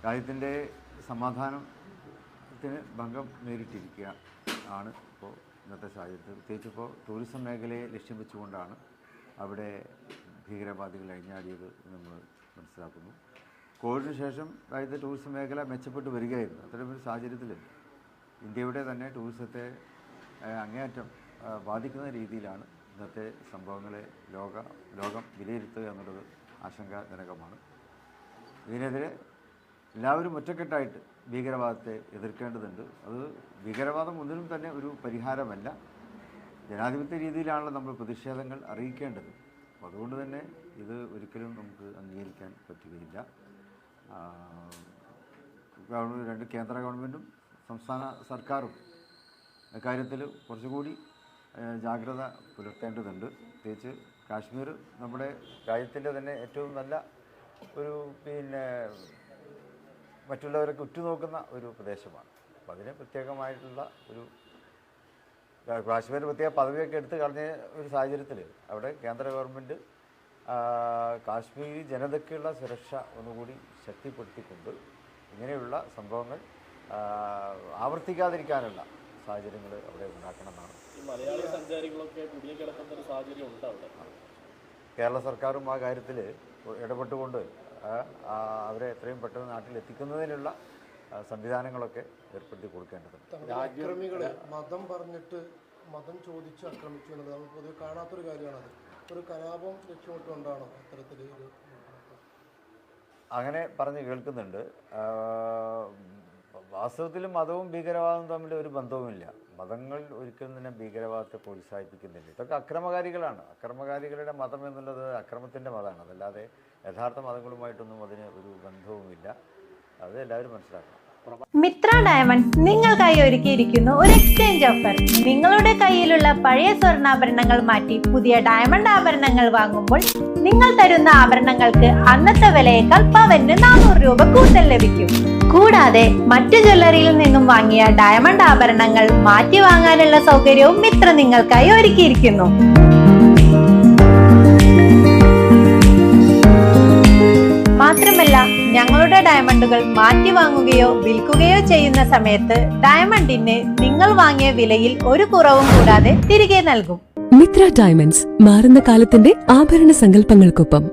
രാജ്യത്തിൻ്റെ സമാധാനത്തിന് ഭംഗം നേരിട്ടിരിക്കുക ആണ് ഇപ്പോൾ ഇന്നത്തെ സാഹചര്യത്തിൽ. പ്രത്യേകിച്ച് ഇപ്പോൾ ടൂറിസം മേഖലയെ ലക്ഷ്യം വെച്ചുകൊണ്ടാണ് അവിടെ ഭീകരവാദികൾ അഴിഞ്ഞാടിയത് നമ്മൾ മനസ്സിലാക്കുന്നു. കോവിഡിന് ശേഷം രാജ്യത്തെ ടൂറിസം മേഖല മെച്ചപ്പെട്ട് വരികയായിരുന്നു. അത്തരമൊരു സാഹചര്യത്തിൽ ഇന്ത്യയുടെ തന്നെ ടൂറിസത്തെ അങ്ങേയറ്റം ബാധിക്കുന്ന രീതിയിലാണ് ഇന്നത്തെ സംഭവങ്ങളെ ലോകം വിലയിരുത്തുക എന്നുള്ളത് ആശങ്കാജനകമാണ്. ഇതിനെതിരെ എല്ലാവരും ഒറ്റക്കെട്ടായിട്ട് ഭീകരവാദത്തെ എതിർക്കേണ്ടതുണ്ട്. അത് ഭീകരവാദം ഒന്നിനും തന്നെ ഒരു പരിഹാരമല്ല. ജനാധിപത്യ രീതിയിലാണല്ലോ നമ്മൾ പ്രതിഷേധങ്ങൾ അറിയിക്കേണ്ടത്. അപ്പോൾ അതുകൊണ്ട് തന്നെ ഇത് ഒരിക്കലും നമുക്ക് അംഗീകരിക്കാൻ പറ്റുകയില്ല. രണ്ട് കേന്ദ്ര ഗവൺമെൻറ്റും സംസ്ഥാന സർക്കാരും ഇക്കാര്യത്തിൽ കുറച്ചുകൂടി ജാഗ്രത പുലർത്തേണ്ടതുണ്ട്. പ്രത്യേകിച്ച് കാശ്മീർ നമ്മുടെ രാജ്യത്തിൻ്റെ തന്നെ ഏറ്റവും നല്ല ഒരു മറ്റുള്ളവരൊക്കെ ഉറ്റുനോക്കുന്ന ഒരു പ്രദേശമാണ്. അപ്പോൾ അതിന് പ്രത്യേകമായിട്ടുള്ള ഒരു കാശ്മീർ പ്രത്യേക പദവിയൊക്കെ എടുത്ത് കളഞ്ഞ ഒരു സാഹചര്യത്തിൽ അവിടെ കേന്ദ്ര ഗവൺമെൻറ് കാശ്മീരി ജനതയ്ക്കുള്ള സുരക്ഷ ഒന്നുകൂടി ശക്തിപ്പെടുത്തിക്കൊണ്ട് ഇങ്ങനെയുള്ള സംഭവങ്ങൾ ആവർത്തിക്കാതിരിക്കാനുള്ള സാഹചര്യങ്ങൾ അവിടെ ഉണ്ടാക്കണമെന്നാണ്. മലയാളി സഞ്ചാരികളൊക്കെ കുടുങ്ങിക്കിടക്കുന്ന ഒരു സാഹചര്യം ഉണ്ടാവില്ല. കേരള സർക്കാരും ആ കാര്യത്തിൽ ഇടപെട്ടുകൊണ്ട് അവരെ എത്രയും പെട്ടെന്ന് നാട്ടിലെത്തിക്കുന്നതിനുള്ള സംവിധാനങ്ങളൊക്കെ ഏർപ്പെടുത്തി കൊടുക്കേണ്ടതുണ്ട്. ആക്രമികളെ മതം പറഞ്ഞിട്ട് മതം ചോദിച്ച് ആക്രമിച്ചു എന്നുള്ളത് നമ്മൾ പൊതുവെ കാണാത്തൊരു കാര്യമാണത്. ഒരു കലാപം ലക്ഷ്യമിട്ടുകൊണ്ടാണോ അത്തരത്തിൽ അങ്ങനെ പറഞ്ഞ് കേൾക്കുന്നുണ്ട്. വാസ്തവത്തിൽ മതവും ഭീകരവാദവും തമ്മിൽ ഒരു ബന്ധവുമില്ല. മതങ്ങൾ ഒരിക്കലും തന്നെ ഭീകരവാദത്തെ പ്രോത്സാഹിപ്പിക്കുന്നില്ല. ഇതൊക്കെ അക്രമകാരികളാണ്. അക്രമകാരികളുടെ മതം എന്നുള്ളത് അക്രമത്തിൻ്റെ മതമാണ്. അതല്ലാതെ യഥാർത്ഥ മതങ്ങളുമായിട്ടൊന്നും അതിന് ഒരു ബന്ധവുമില്ല. അത് എല്ലാവരും മനസ്സിലാക്കണം. മിത്ര ഡയമണ്ട്സ് നിങ്ങൾക്കായി ഒരുക്കിയിരിക്കുന്നു ഒരു എക്സ്ചേഞ്ച് ഓഫർ. നിങ്ങളുടെ കയ്യിലുള്ള പഴയ സ്വർണ്ണാഭരണങ്ങൾ മാറ്റി പുതിയ ഡയമണ്ട് ആഭരണങ്ങൾ വാങ്ങുമ്പോൾ നിങ്ങൾ തരുന്ന ആഭരണങ്ങൾക്ക് അന്നത്തെ വിലയേക്കാൾ പവന് 400 രൂപ കൂടുതൽ ലഭിക്കും. കൂടാതെ മറ്റു ജ്വല്ലറിയിൽ നിന്നും വാങ്ങിയ ഡയമണ്ട് ആഭരണങ്ങൾ മാറ്റി വാങ്ങാനുള്ള സൗകര്യവും മിത്ര നിങ്ങൾക്കായി ഒരുക്കിയിരിക്കുന്നു. മാത്രമല്ല, ഞങ്ങളുടെ ഡയമണ്ടുകൾ മാറ്റി വാങ്ങുകയോ വിൽക്കുകയോ ചെയ്യുന്ന സമയത്ത് ഡയമണ്ടിന് നിങ്ങൾ വാങ്ങിയ വിലയിൽ ഒരു കുറവും കൂടാതെ തിരികെ നൽകും. മിത്ര ഡയമണ്ട്സ്, മാറുന്ന കാലത്തിന്റെ ആഭരണ സങ്കല്പങ്ങൾക്കൊപ്പം.